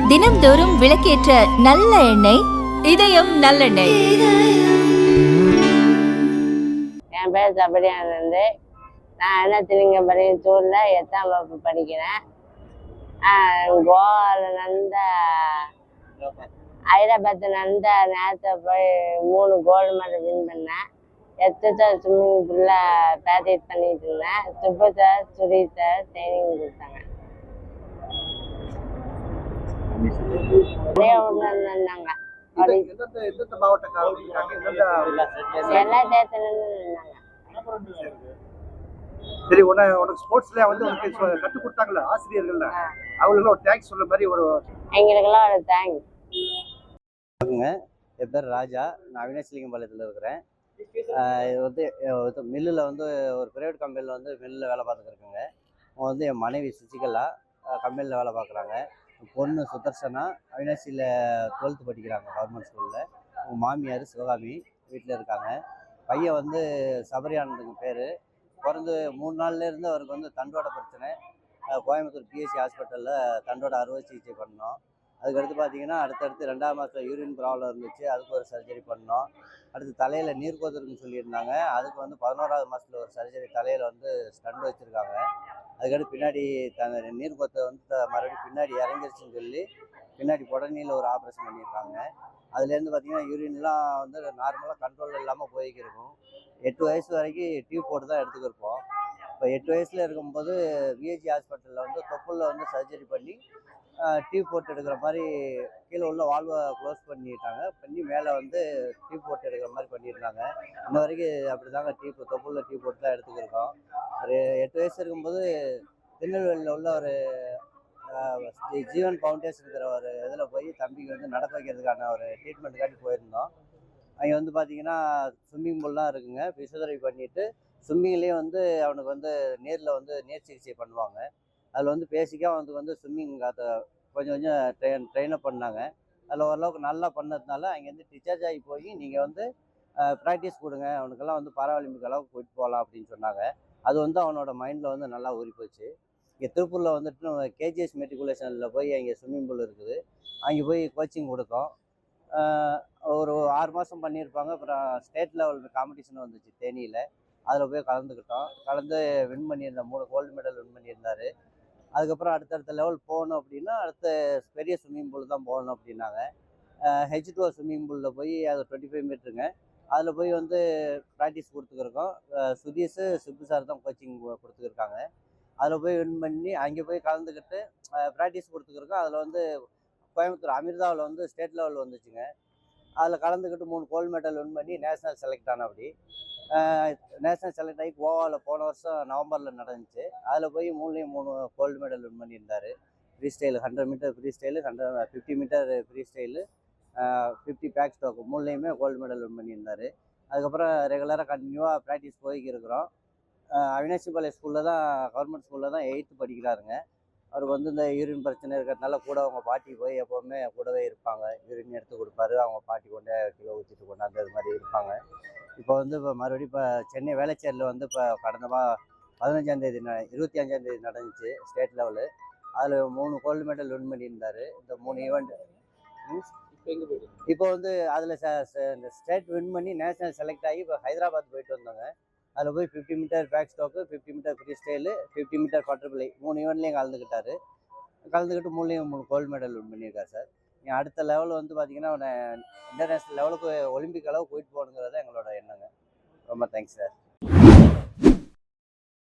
தினம்தோறும் விளக்கேற்ற நல்ல எண்ணெய் இதயம் நல்லெண்ணெய். என் பேர் சபரியானந்து. நான் அன்னத்திலிங்கபுரம் தூரில் 8ஆம் வகுப்பு படிக்கிறேன். கோவாவில் நடந்த ஹைதராபாத் நடந்த நேரத்தை போய் 3 கோல்டு மெடல் வின் பண்ணேன். 8 சார் ஸ்விம்மிங் பூலில் ப்ராக்டிஸ் பண்ணிட்டு இருந்தேன். சுப்பு சார், சுரி சார் ட்ரைனிங் கொடுத்தாங்க. நிறைய இருந்தாங்க. எல்லா தேர்தலும் இருந்தாங்க. சரி, உனக்கு ஸ்போர்ட்ஸ்ல வந்து உனக்கு கற்றுக் கொடுத்தாங்களா ஆசிரியர்கள்? அவங்களுக்கு ஒரு தேங்க்ஸ் சொல்ல மாதிரி ஒரு எங்களுக்கெல்லாம் ஒரு தேங்க்ஸ். என் பேர் ராஜா. நான் அவினாசிலிங்கம்பாளையத்தில் இருக்கிறேன். இது வந்து மில்லில் வந்து ஒரு ப்ரைவேட் கம்பெனியில் வந்து மில்லில் வேலை பார்த்துக்கிருக்குங்க. அவங்க வந்து என் மனைவி சுசிகலா கம்பெனியில் வேலை பார்க்குறாங்க. பொண்ணு சுதர்சனா அவினாசியில் 12th படிக்கிறாங்க கவர்மெண்ட் ஸ்கூலில். அவங்க மாமியார் சிவகாமி வீட்டில் இருக்காங்க. பையன் வந்து சபரியானந்துங்க பேர். பிறந்து 3 நாள்லேருந்து அவருக்கு வந்து தண்டோட பிரச்சனை. கோயம்புத்தூர் பிஎஸ்சி ஹாஸ்பிட்டலில் தண்டோட அறுவை சிகிச்சை பண்ணோம். அதுக்கடுத்து பார்த்தீங்கன்னா அடுத்தடுத்து 2ஆம் மாதத்தில் யூரின் ப்ராப்ளம் இருந்துச்சு, அதுக்கு ஒரு சர்ஜரி பண்ணோம். அடுத்து தலையில் நீர் கோத்துருக்குன்னு சொல்லியிருந்தாங்க. அதுக்கு வந்து 11ஆவது மாதத்தில் ஒரு சர்ஜரி, தலையில் வந்து ஸ்டண்ட் வச்சுருக்காங்க. அதுக்கடுத்து பின்னாடி நீர் கோத்தை வந்து மறுபடியும் பின்னாடி இறங்கிருச்சுன்னு சொல்லி பின்னாடி உடனேல ஒரு ஆப்ரேஷன் பண்ணியிருக்காங்க. அதுலேருந்து பார்த்தீங்கன்னா யூரின்லாம் வந்து நார்மலாக கண்ட்ரோல் இல்லாமல் போய்க்கிருக்கும். 8 வயசு வரைக்கும் டியூப் போட்டு தான் எடுத்துக்கிருப்போம். இப்போ 8 வயசில் இருக்கும்போது விஹெச்சி ஹாஸ்பிட்டலில் வந்து தொப்புளில் வந்து சர்ஜரி பண்ணி டியூப் போட்டு எடுக்கிற மாதிரி கீழே உள்ள வால்வை க்ளோஸ் பண்ணி மேலே வந்து டியூப் போட்டு எடுக்கிற மாதிரி பண்ணியிருந்தாங்க. இன்ன வரைக்கும் அப்படி தாங்க தொப்புளில் டியூப் போட்டு தான் எடுத்துக்கிருக்கோம். ஒரு 8 வயசு இருக்கும்போது திருநெல்வேலியில் உள்ள ஒரு ஜீவன் ஃபவுண்டேஷனுங்கிற ஒரு இதில் போய் தம்பிக்கு வந்து நடக்க வைக்கிறதுக்கான ஒரு ட்ரீட்மெண்ட்டுக்காண்டி போயிருந்தோம். அங்கே வந்து பார்த்தீங்கன்னா ஸ்விம்மிங் பூல்லாம் இருக்குங்க. ஃபிசியோதெரபி பண்ணிவிட்டு ஸ்விம்மிங்லேயே வந்து அவனுக்கு வந்து நீர் சிகிச்சை பண்ணுவாங்க. அதில் வந்து பேசிக்காக அவனுக்கு வந்து ஸ்விம்மிங் அதை கொஞ்சம் கொஞ்சம் ட்ரெயினப் பண்ணாங்க. அதில் ஓரளவுக்கு நல்லா பண்ணதுனால அங்கேருந்து டிஸ்சார்ஜ் ஆகி போய் நீங்கள் வந்து ப்ராக்டிஸ் கொடுங்க, அவனுக்கெல்லாம் வந்து பாராலிம்பிக் அளவுக்கு போயிட்டு போகலாம் அப்படின்னு சொன்னாங்க. அது வந்து அவனோட மைண்டில் வந்து நல்லா ஊறி போச்சு. இங்கே திருப்பூரில் வந்துட்டு கேஜிஎஸ் மெட்ரிகுலேஷனில் போய் அங்கே ஸ்விம்மிங் பூல் இருக்குது. அங்கே போய் கோச்சிங் கொடுத்தோம். ஒரு 6 மாதம் பண்ணியிருப்பாங்க. அப்புறம் ஸ்டேட் லெவல் காம்படிஷன் வந்துச்சு தேனியில். அதில் போய் கலந்து வின் பண்ணியிருந்தேன். 3 கோல்டு மெடல் வின் பண்ணியிருந்தார். அதுக்கப்புறம் அடுத்தடுத்த லெவல் போகணும் அப்படின்னா அடுத்த பெரிய ஸ்விம்மிங் பூல் தான் போகணும் அப்படின்னாங்க. H2O ஸ்விம்மிங் பூலில் போய் அது 25 மீட்டருங்க. அதில் போய் வந்து ப்ராக்டிஸ் கொடுத்துக்கிருக்கோம். சுதீஷ் சுப்பு சார் தான் கோச்சிங் கொடுத்துக்கிருக்காங்க. அதில் போய் வின் பண்ணி அங்கே போய் கலந்துக்கிட்டு ப்ராக்டிஸ் கொடுத்துக்கிருக்கோம். அதில் வந்து கோயம்புத்தூர் அமிர்தாவில் வந்து ஸ்டேட் லெவல் வந்துச்சுங்க. அதில் கலந்துக்கிட்டு 3 கோல்டு மெடல் வின் பண்ணி நேஷ்னல் செலக்ட் ஆன. அப்படி நேஷ்னல் செலக்ட் ஆகி கோவாவில் போன வருஷம் நவம்பரில் நடந்துச்சு. அதில் போய் 3 கோல்டு மெடல் வின் பண்ணியிருந்தார். Free style 100 metre free style, 50 metre free style, 50 back stroke 3லேயுமே கோல்டு மெடல் வின் பண்ணியிருந்தார். அதுக்கப்புறம் ரெகுலராக கண்டினியூவாக ப்ராக்டிஸ் போய்க்கிருக்கிறோம். அவினாசிபாளையம் ஸ்கூலில் தான் கவர்மெண்ட் ஸ்கூலில் தான் 8th படிக்கிறாருங்க. அவருக்கு வந்து இந்த யூரின் பிரச்சனை இருக்கிறதுனால கூட அவங்க பாட்டி போய் எப்போவுமே கூடவே இருப்பாங்க. யூரின் எடுத்து கொடுப்பாரு, அவங்க பாட்டி கொண்டே கிலோ ஊற்றிட்டு கொண்டாந்து அது மாதிரி இருப்பாங்க. இப்போ வந்து மறுபடியும் சென்னை வேளச்சேரியில் வந்து கடந்த 15ஆம் தேதி 25ஆம் தேதி நடந்துச்சு ஸ்டேட் லெவலு. அதில் 3 கோல்டு மெடல் வின் பண்ணியிருந்தார். இந்த 3 ஈவெண்ட் இப்போ வந்து அதில் ஸ்டேட் வின் பண்ணி நேஷனல் செலக்ட் ஆகி இப்போ ஹைதராபாத் போயிட்டு வந்தாங்க. அதில் போய் 50 meter back stroke, 50 metre free style, 50 meter butterfly 3 ஈவெண்ட்லேயும் கலந்துக்கிட்டு 3லேயும் 3 கோல்டு மெடல் வின் பண்ணியிருக்காரு சார். அடுத்த லெவல் வந்து பார்த்தீங்கன்னா இன்டர்நேஷ்னல் லெவலுக்கு ஒலிம்பிக் அளவு போயிட்டு போகணுங்கிறது எங்களோட எண்ணங்க. ரொம்ப தேங்க்ஸ் சார்.